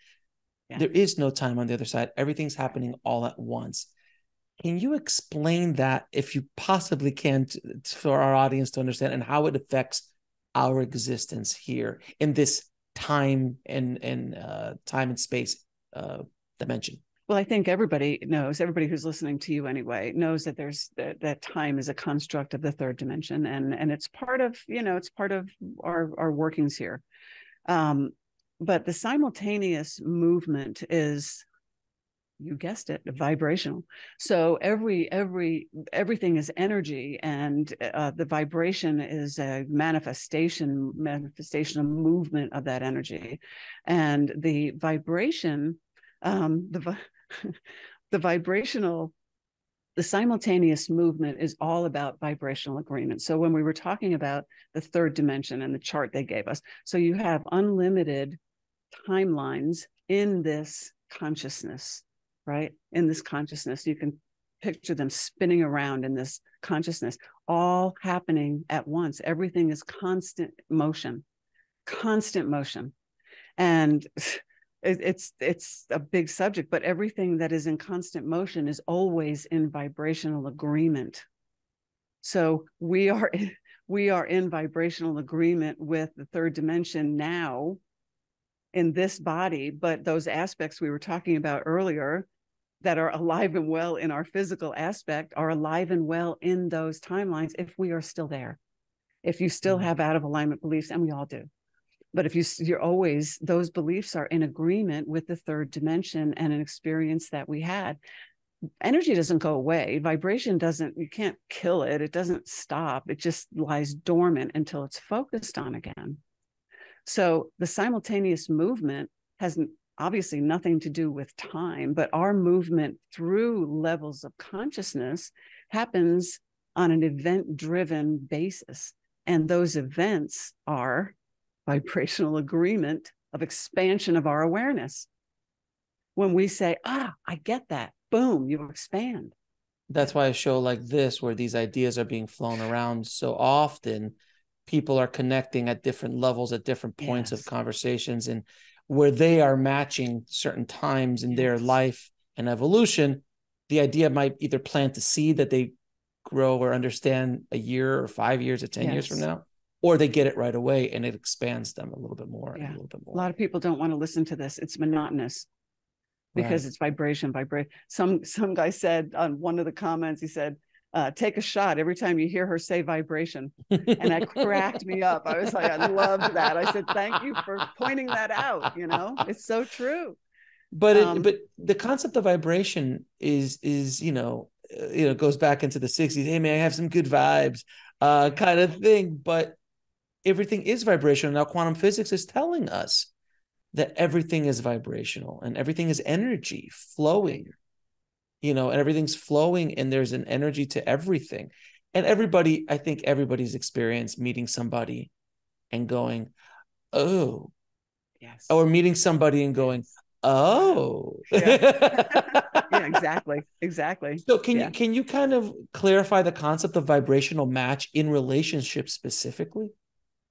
Yeah. There is no time on the other side. Everything's happening all at once. Can you explain that, if you possibly can, for our audience to understand, and how it affects our existence here in this time and space dimension? Well, I think everybody who's listening to you anyway knows that that time is a construct of the third dimension, and it's part of our workings here. But the simultaneous movement is, you guessed it, vibrational. So everything is energy, and the vibration is a manifestation of movement of that energy. And the vibration, the simultaneous movement is all about vibrational agreement. So when we were talking about the third dimension and the chart they gave us, so you have unlimited timelines in this consciousness, right? In this consciousness, you can picture them spinning around in this consciousness, all happening at once. Everything is constant motion. And it's a big subject, but everything that is in constant motion is always in vibrational agreement. So we are in vibrational agreement with the third dimension now in this body, but those aspects we were talking about earlier that are alive and well in our physical aspect are alive and well in those timelines if we are still there. If you still have out of alignment beliefs, and we all do. But if you're always, those beliefs are in agreement with the third dimension and an experience that we had. Energy doesn't go away. Vibration doesn't, you can't kill it. It doesn't stop. It just lies dormant until it's focused on again. So the simultaneous movement has obviously nothing to do with time, but our movement through levels of consciousness happens on an event-driven basis. And those events are vibrational agreement of expansion of our awareness. When we say, I get that, boom, you expand. That's why a show like this, where these ideas are being flown around so often, people are connecting at different levels, at different points of conversations, and where they are matching certain times in their life and evolution, the idea might either plant a seed that they grow or understand a year or 5 years or 10 years from now, or they get it right away and it expands them a little bit more and a little bit more. A lot of people don't want to listen to this. It's monotonous because it's vibration. Some guy said on one of the comments, he said, take a shot every time you hear her say vibration. And that cracked me up. I was like, I loved that. I said, thank you for pointing that out. You know, it's so true. But but the concept of vibration is goes back into the 60s. Hey man, I have some good vibes, kind of thing. But everything is vibrational. Now quantum physics is telling us that everything is vibrational and everything is energy flowing. And everything's flowing and there's an energy to everything. And I think everybody's experienced meeting somebody and going, oh, yes. Or meeting somebody and going, oh, exactly. So can you kind of clarify the concept of vibrational match in relationships specifically?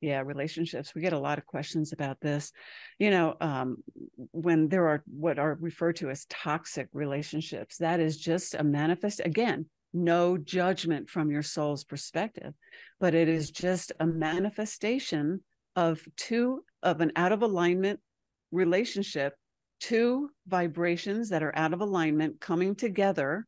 Yeah, relationships. We get a lot of questions about this. When there are what are referred to as toxic relationships, that is just a manifest, again, no judgment from your soul's perspective, but it is just a manifestation of an out of alignment relationship, two vibrations that are out of alignment coming together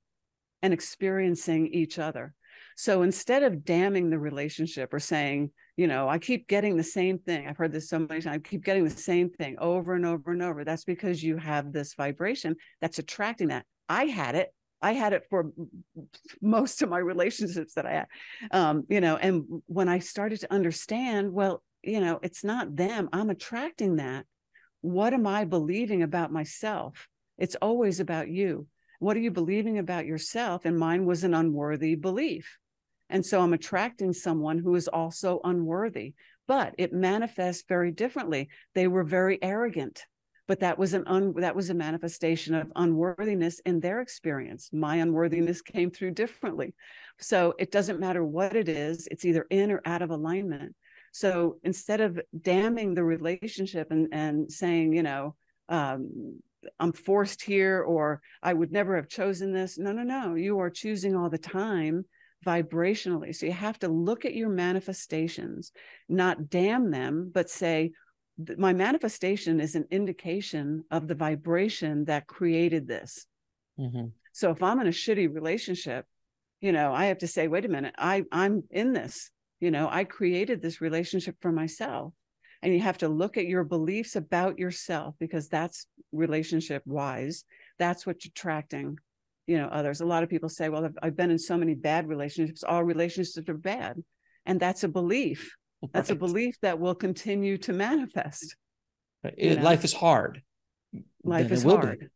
and experiencing each other. So instead of damning the relationship or saying, I keep getting the same thing. I've heard this so many times. I keep getting the same thing over and over and over. That's because you have this vibration that's attracting that. I had it for most of my relationships that I had, and when I started to understand, well, it's not them. I'm attracting that. What am I believing about myself? It's always about you. What are you believing about yourself? And mine was an unworthy belief. And so I'm attracting someone who is also unworthy, but it manifests very differently. They were very arrogant, but that was a manifestation of unworthiness in their experience. My unworthiness came through differently. So it doesn't matter what it is, it's either in or out of alignment. So instead of damning the relationship and saying, I'm forced here, or I would never have chosen this. No. You are choosing all the time vibrationally. So you have to look at your manifestations, not damn them, but say, my manifestation is an indication of the vibration that created this. Mm-hmm. So if I'm in a shitty relationship, I have to say, wait a minute, I'm in this, I created this relationship for myself. And you have to look at your beliefs about yourself, because that's relationship wise. That's what you're attracting, others. A lot of people say, well, I've been in so many bad relationships. All relationships are bad. And that's a belief. That's a belief that will continue to manifest. Life is hard. Life is hard.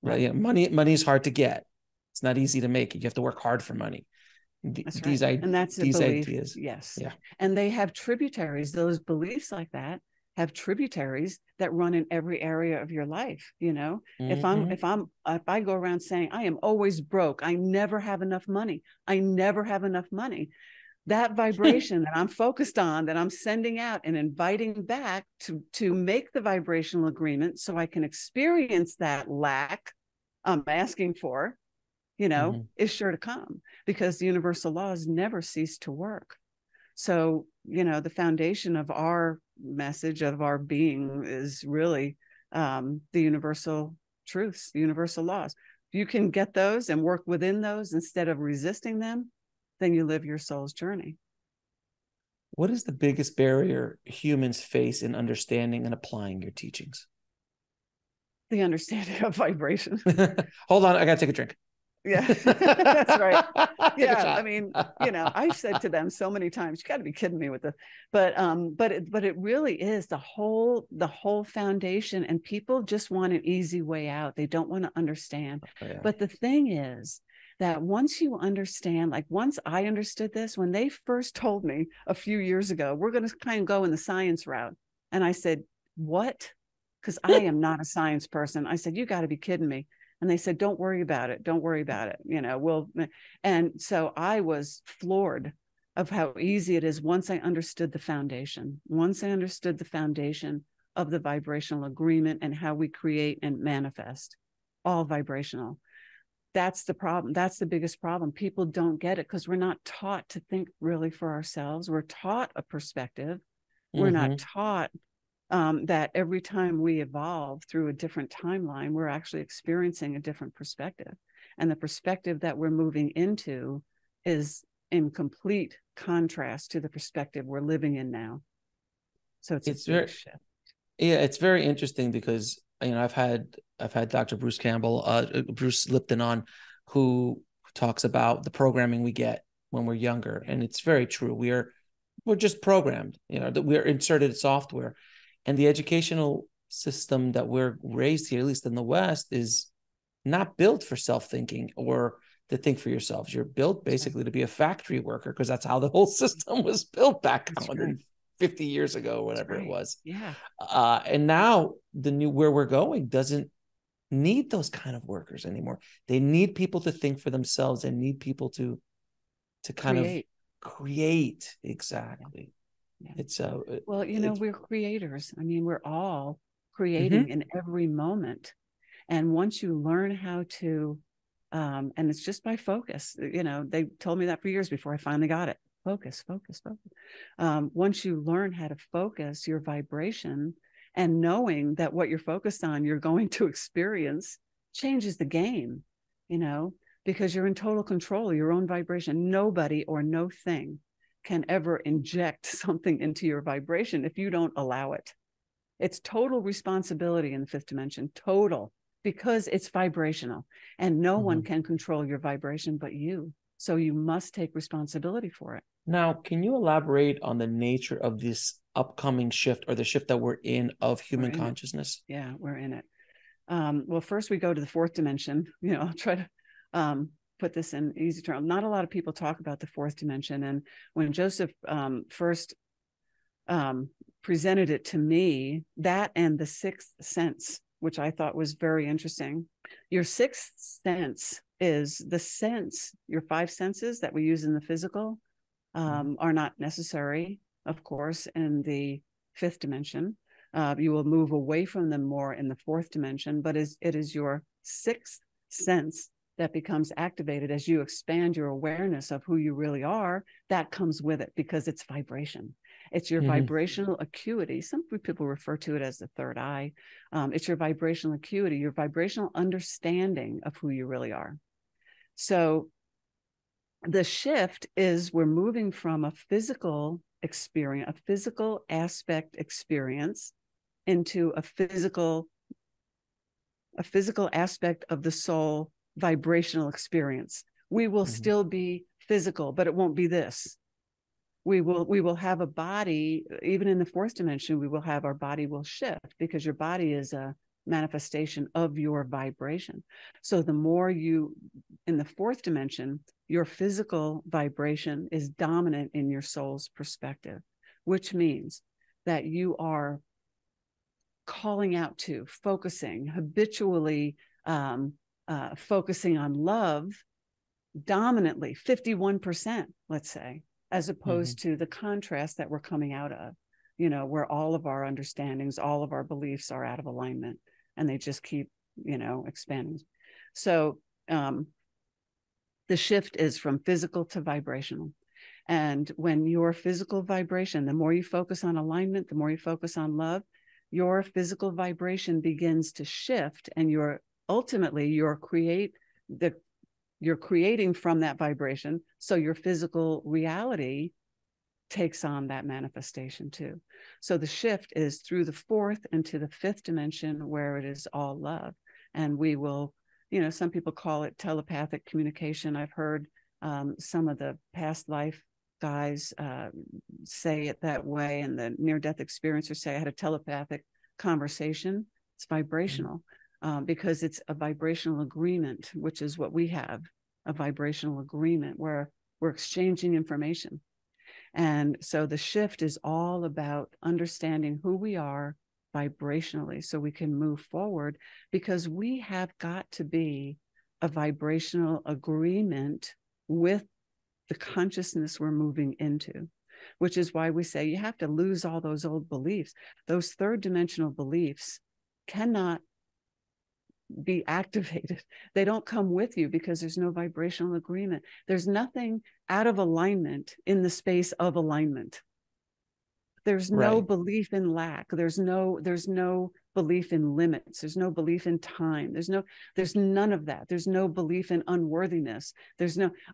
Right. Money is hard to get. It's not easy to make it. You have to work hard for money. That's right. And that's a belief. Ideas. Yes. Yeah. And they have tributaries. Those beliefs like that have tributaries that run in every area of your life. Mm-hmm. If I go around saying I am always broke, I never have enough money, that vibration that I'm focused on, that I'm sending out and inviting back to make the vibrational agreement so I can experience that lack I'm asking for, is sure to come, because the universal laws never cease to work. So, the foundation of our message, of our being, is really the universal truths, the universal laws. If you can get those and work within those instead of resisting them, then you live your soul's journey. What is the biggest barrier humans face in understanding and applying your teachings? The understanding of vibration. Hold on, I gotta take a drink. Yeah, that's right. Take a Yeah, shot. I mean, I've said to them so many times, you got to be kidding me with this. But it really is the whole foundation, and people just want an easy way out. They don't want to understand. Oh, yeah. But the thing is that once you understand, like once I understood this, when they first told me a few years ago, we're going to kind of go in the science route, and I said, what? Because I am not a science person. I said, you got to be kidding me. And they said, don't worry about it. Don't worry about it. And so I was floored of how easy it is once I understood the foundation, of the vibrational agreement and how we create and manifest, all vibrational. That's the problem. That's the biggest problem. People don't get it because we're not taught to think really for ourselves. We're taught a perspective. We're not taught that every time we evolve through a different timeline, we're actually experiencing a different perspective. And the perspective that we're moving into is in complete contrast to the perspective we're living in now. So it's a big shift. Yeah, it's very interesting because, I've had Dr. Bruce Bruce Lipton on, who talks about the programming we get when we're younger. And it's very true. We're just programmed, that we're inserted software. And the educational system that we're raised here, at least in the West, is not built for self-thinking or to think for yourselves. You're built basically to be a factory worker, because that's how the whole system was built back 150 years ago, whatever it was. Yeah. And now where we're going doesn't need those kind of workers anymore. They need people to think for themselves and need people to kind of create. Exactly. Yeah. It's we're creators. I mean, we're all creating in every moment. And once you learn how to, and it's just by focus, they told me that for years before I finally got it. Focus. Once you learn how to focus your vibration, and knowing that what you're focused on, you're going to experience, changes the game, because you're in total control of your own vibration. Nobody or no thing can ever inject something into your vibration if you don't allow it. It's total responsibility in the fifth dimension, total, because it's vibrational, and no one can control your vibration but you. So you must take responsibility for it. Now, can you elaborate on the nature of this upcoming shift, or the shift that we're in, of human consciousness? Yeah, we're in it. Well, first we go to the fourth dimension. I'll try to put this in easy terms. Not a lot of people talk about the fourth dimension. And when Joseph first presented it to me, that and the sixth sense, which I thought was very interesting. Your sixth sense is the sense, your five senses that we use in the physical are not necessary, of course, in the fifth dimension. You will move away from them more in the fourth dimension, but it is your sixth sense that becomes activated as you expand your awareness of who you really are. That comes with it because it's vibration. It's your vibrational acuity. Some people refer to it as the third eye. It's your vibrational acuity, your vibrational understanding of who you really are. So the shift is we're moving from a physical experience, a physical aspect experience, into a physical aspect of the soul vibrational experience. We will still be physical, but it won't be this. We will have a body. Even in the fourth dimension, our body will shift, because your body is a manifestation of your vibration. So the more in the fourth dimension, your physical vibration is dominant in your soul's perspective, which means that you are calling out to, focusing, habitually focusing on love dominantly, 51%, let's say, as opposed to the contrast that we're coming out of, where all of our understandings, all of our beliefs are out of alignment, and they just keep, expanding. So the shift is from physical to vibrational. And when your physical vibration, the more you focus on alignment, the more you focus on love, your physical vibration begins to shift, and you're creating from that vibration. So your physical reality takes on that manifestation too. So the shift is through the fourth into the fifth dimension, where it is all love. And we will, some people call it telepathic communication. I've heard some of the past life guys say it that way, and the near-death experiencers say I had a telepathic conversation. It's vibrational. Because it's a vibrational agreement, which is what we have, a vibrational agreement where we're exchanging information. And so the shift is all about understanding who we are vibrationally so we can move forward, because we have got to be a vibrational agreement with the consciousness we're moving into, which is why we say you have to lose all those old beliefs. Those third dimensional beliefs cannot be activated. They don't come with you because there's no vibrational agreement. There's nothing out of alignment in the space of alignment. There's no belief in lack. There's no belief in limits. There's no belief in time. There's none of that. There's no belief in unworthiness.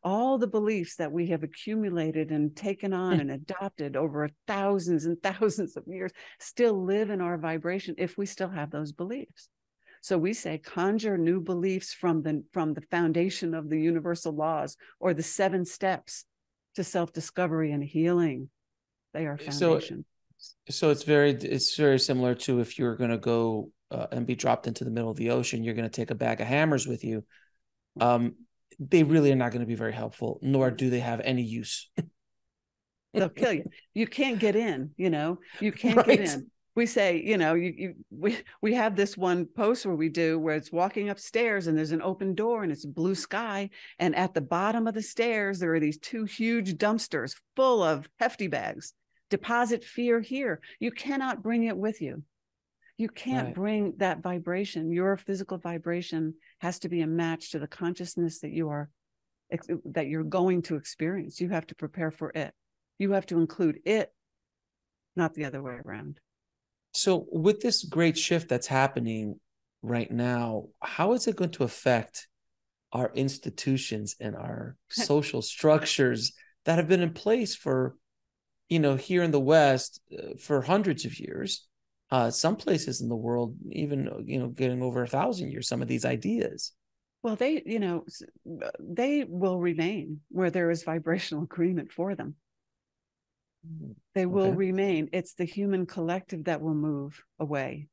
All the beliefs that we have accumulated and taken on and adopted over thousands and thousands of years still live in our vibration if we still have those beliefs. So we say conjure new beliefs from the foundation of the universal laws, or the 7 steps to self-discovery and healing. They are foundation. So it's very similar to if you're going to go and be dropped into the middle of the ocean, you're going to take a bag of hammers with you. They really are not going to be very helpful, nor do they have any use. They'll kill you. You can't get in, you can't get in. We say, we have this one post where it's walking upstairs and there's an open door and it's blue sky. And at the bottom of the stairs, there are these 2 huge dumpsters full of hefty bags. Deposit fear here. You cannot bring it with you. You can't bring that vibration. Your physical vibration has to be a match to the consciousness that you're going to experience. You have to prepare for it. You have to include it, not the other way around. So with this great shift that's happening right now, how is it going to affect our institutions and our social structures that have been in place for, here in the West for hundreds of years? Some places in the world, even, getting over 1,000 years, some of these ideas. Well, they will remain where there is vibrational agreement for them. They will remain. It's the human collective that will move away.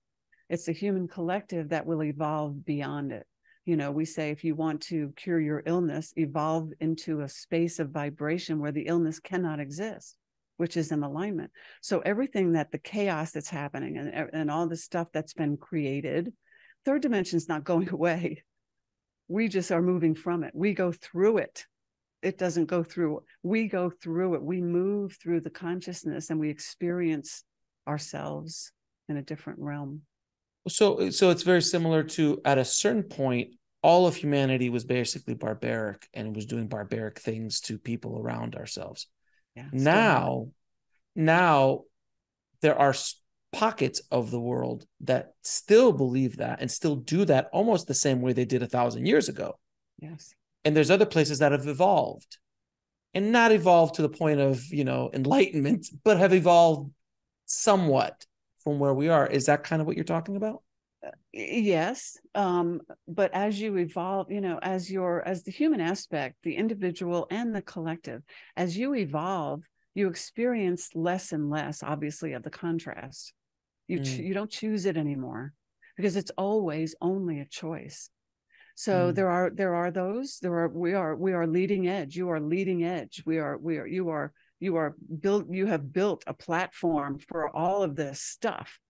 It's the human collective that will evolve beyond it. We say if you want to cure your illness, evolve into a space of vibration where the illness cannot exist, which is in alignment. So everything the chaos that's happening and all the stuff that's been created, third dimension is not going away. We just are moving from it. We go through it. It doesn't go through. We go through it. We move through the consciousness and we experience ourselves in a different realm. So it's very similar to, at a certain point, all of humanity was basically barbaric and was doing barbaric things to people around ourselves. Yeah, now there are pockets of the world that still believe that and still do that almost the same way they did 1,000 years ago. Yes. And there's other places that have evolved, and not evolved to the point of, enlightenment, but have evolved somewhat from where we are. Is that kind of what you're talking about? Yes. But as you evolve, as the human aspect, the individual and the collective, as you evolve, you experience less and less, obviously, of the contrast. You don't choose it anymore because it's always only a choice. So we are leading edge. You are leading edge. You have built a platform for all of this stuff,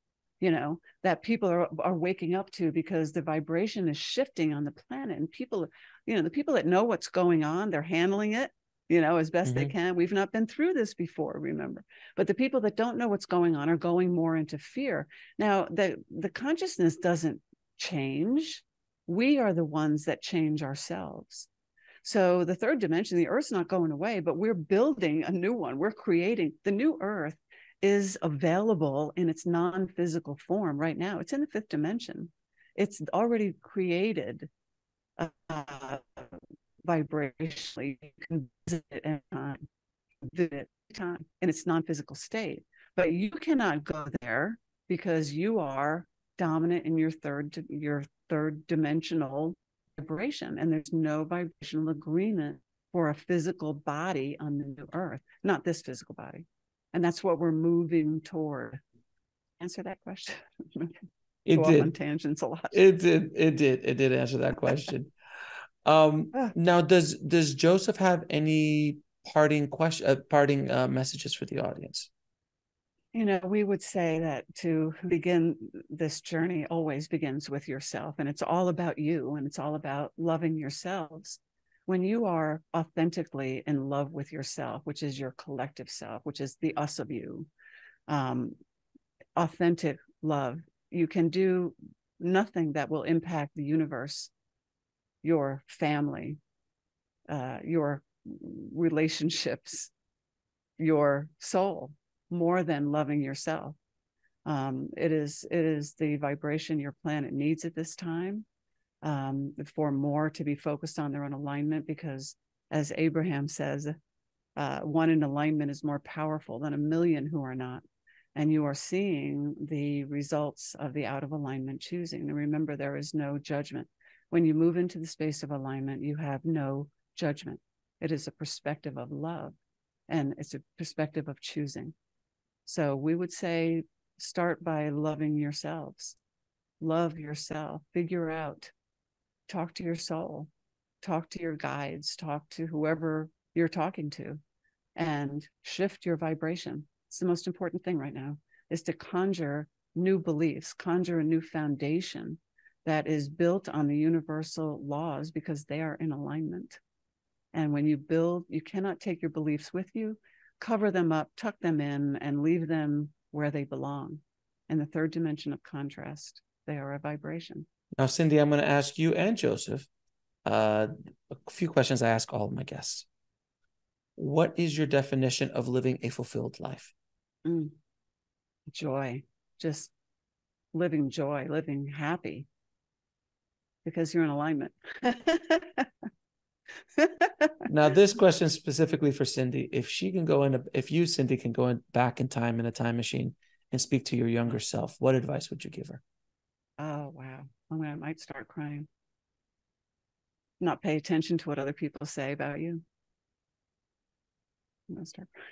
that people are waking up to, because the vibration is shifting on the planet, and people, the people that know what's going on, they're handling it. as best they Mm-hmm. can. We've not been through this before, remember. But the people that don't know what's going on are going more into fear. Now, the consciousness doesn't change. We are the ones that change ourselves. So the third dimension, the Earth's not going away, but we're building a new one. We're creating the new Earth is available in its non-physical form right now. It's in the fifth dimension. It's already created vibrationally. You can visit it anytime, in its non-physical state. But you cannot go there because you are dominant in your third dimensional vibration, and there's no vibrational agreement for a physical body on the new Earth, not this physical body. And that's what we're moving toward. Answer that question. It Go off on did. tangents a lot. It did. It did. It did answer that question. Now, does Joseph have any parting messages for the audience? We would say that to begin this journey always begins with yourself, and it's all about you, and it's all about loving yourselves. When you are authentically in love with yourself, which is your collective self, which is the us of you, authentic love, you can do nothing that will impact the universe, your family, your relationships, your soul, more than loving yourself. It is the vibration your planet needs at this time, for more to be focused on their own alignment, because as Abraham says, one in alignment is more powerful than a million who are not. And you are seeing the results of the out of alignment choosing. And remember, there is no judgment. When you move into the space of alignment, you have no judgment. It is a perspective of love, and it's a perspective of choosing. So we would say, start by loving yourselves. Love yourself. Figure out. Talk to your soul. Talk to your guides. Talk to whoever you're talking to, and shift your vibration. It's the most important thing right now, is to conjure new beliefs, conjure a new foundation that is built on the universal laws, because they are in alignment. And when you build, you cannot take your beliefs with you, cover them up, tuck them in, and leave them where they belong. In the third dimension of contrast, they are a vibration. Now, Cindy, I'm going to ask you and Joseph a few questions I ask all of my guests. What is your definition of living a fulfilled life? Joy, just living joy, living happy, because you're in alignment. Now, this question is specifically for Cindy. If you, Cindy, can go back in time in a time machine and speak to your younger self, what advice would you give her? Oh, wow. I might start crying. Not pay attention to what other people say about you. I'm gonna start crying.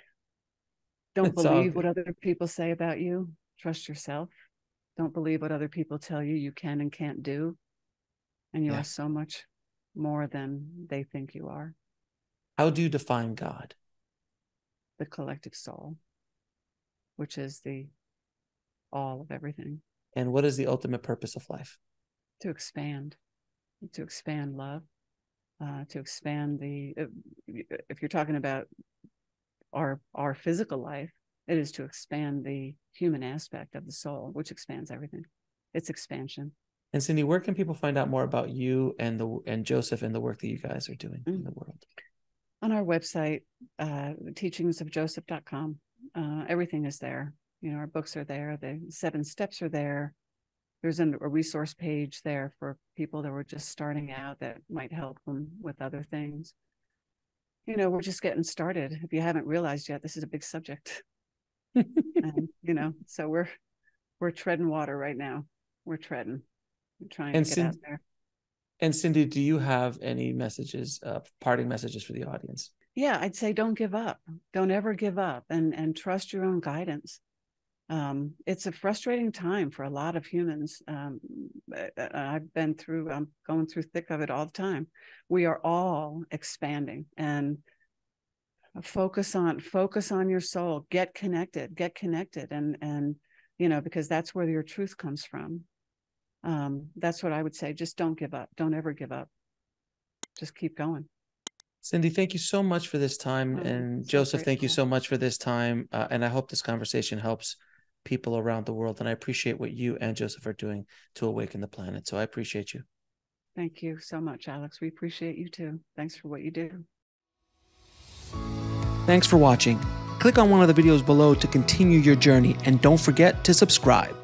Don't believe what other people say about you. Trust yourself. Don't believe what other people tell you can and can't do. And you are so much more than they think you are. How do you define God? The collective soul, which is the all of everything. And what is the ultimate purpose of life? To expand love, to expand if you're talking about our physical life, it is to expand the human aspect of the soul, which expands everything. It's expansion. And Cindy, where can people find out more about you and Joseph and the work that you guys are doing in the world? On our website, teachingsofjoseph.com. Everything is there. Our books are there. The 7 steps are there. There's a resource page there for people that were just starting out that might help them with other things. We're just getting started. If you haven't realized yet, this is a big subject. And, so we're treading water right now. We're trying to get out there. And Cindy, do you have any parting messages for the audience? Yeah, I'd say don't give up. Don't ever give up, and trust your own guidance. It's a frustrating time for a lot of humans. I'm going through thick of it all the time. We are all expanding, and focus on your soul. Get connected, and because that's where your truth comes from. That's what I would say. Just don't give up. Don't ever give up. Just keep going. Cindy, thank you so much for this time. And Joseph, thank you so much for this time. And I hope this conversation helps people around the world. And I appreciate what you and Joseph are doing to awaken the planet. So I appreciate you. Thank you so much, Alex. We appreciate you too. Thanks for what you do. Thanks for watching. Click on one of the videos below to continue your journey, and don't forget to subscribe.